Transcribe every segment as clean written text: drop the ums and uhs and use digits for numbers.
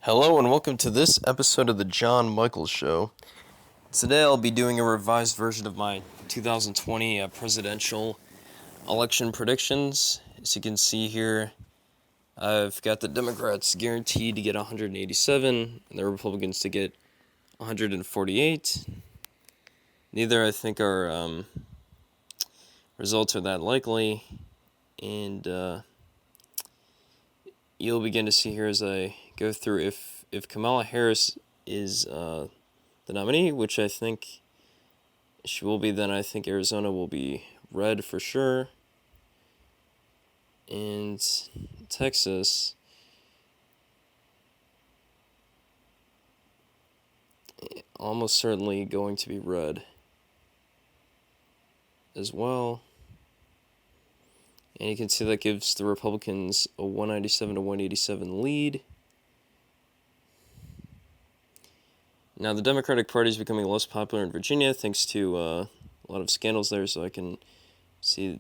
Hello and welcome to this episode of the John Michaels Show. Today I'll be doing a revised version of my 2020 presidential election predictions. As you can see here, I've got the Democrats guaranteed to get 187 and the Republicans to get 148. Neither I think our results are that likely, and you'll begin to see here as I go through if Kamala Harris is the nominee, which I think she will be, then I think Arizona will be red for sure. And Texas, almost certainly going to be red as well. And you can see that gives the Republicans a 197 to 187 lead. Now, the Democratic Party is becoming less popular in Virginia thanks to a lot of scandals there, so I can see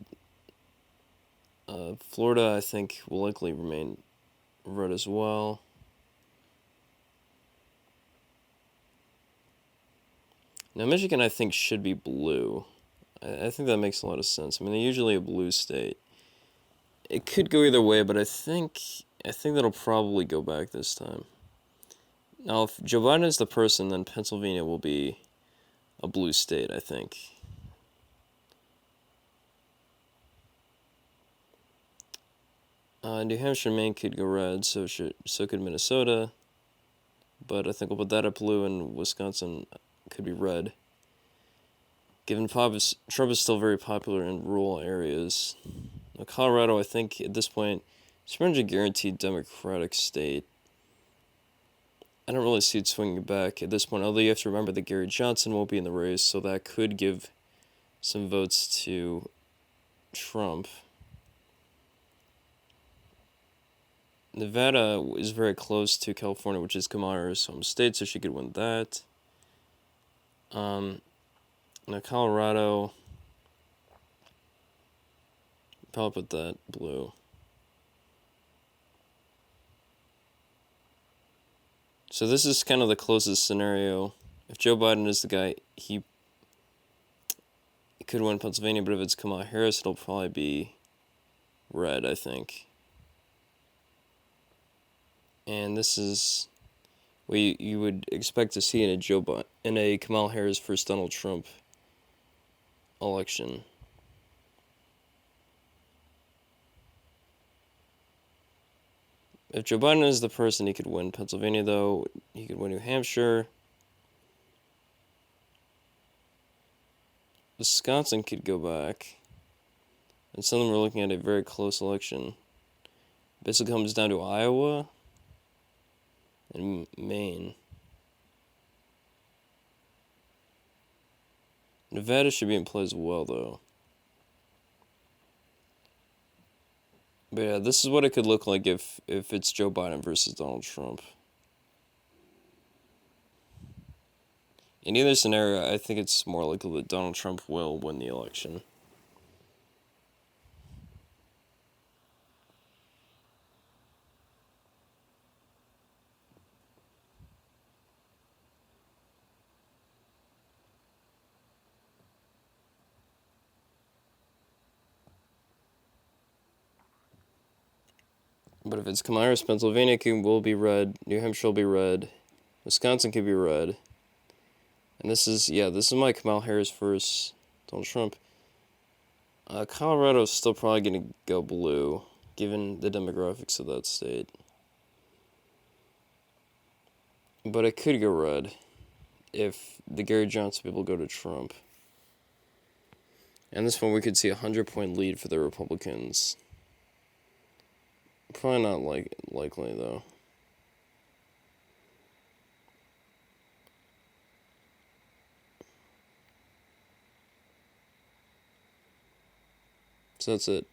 Florida, I think, will likely remain red as well. Now, Michigan, I think, should be blue. I think that makes a lot of sense. I mean, they're usually a blue state. It could go either way, but I think that'll probably go back this time. Now, if Joe Biden is the person, then Pennsylvania will be a blue state, I think. New Hampshire and Maine could go red, so could Minnesota. But I think we'll put that at blue, and Wisconsin could be red. Given Trump is still very popular in rural areas. Now, Colorado, I think at this point, it's pretty much a guaranteed Democratic state. I don't really see it swinging back at this point, although you have to remember that Gary Johnson won't be in the race, so that could give some votes to Trump. Nevada is very close to California, which is Kamala Harris' home state, so she could win that. Now Colorado, probably put that blue. So this is kind of the closest scenario. If Joe Biden is the guy, he could win Pennsylvania, but if it's Kamala Harris, it'll probably be red, I think. And this is what you would expect to see in a Kamala Harris versus Donald Trump election. If Joe Biden is the person, he could win Pennsylvania, though. He could win New Hampshire. Wisconsin could go back. And some of them are looking at a very close election. Basically comes down to Iowa and Maine. Nevada should be in play as well, though. But yeah, this is what it could look like if it's Joe Biden versus Donald Trump. In either scenario, I think it's more likely that Donald Trump will win the election. But if it's Kamala Harris, Pennsylvania will be red, New Hampshire will be red, Wisconsin could be red. And this is my Kamala Harris versus Donald Trump. Colorado's still probably going to go blue, given the demographics of that state. But it could go red if the Gary Johnson people go to Trump. And this one we could see a 100-point lead for the Republicans. Probably not likely, though. So that's it.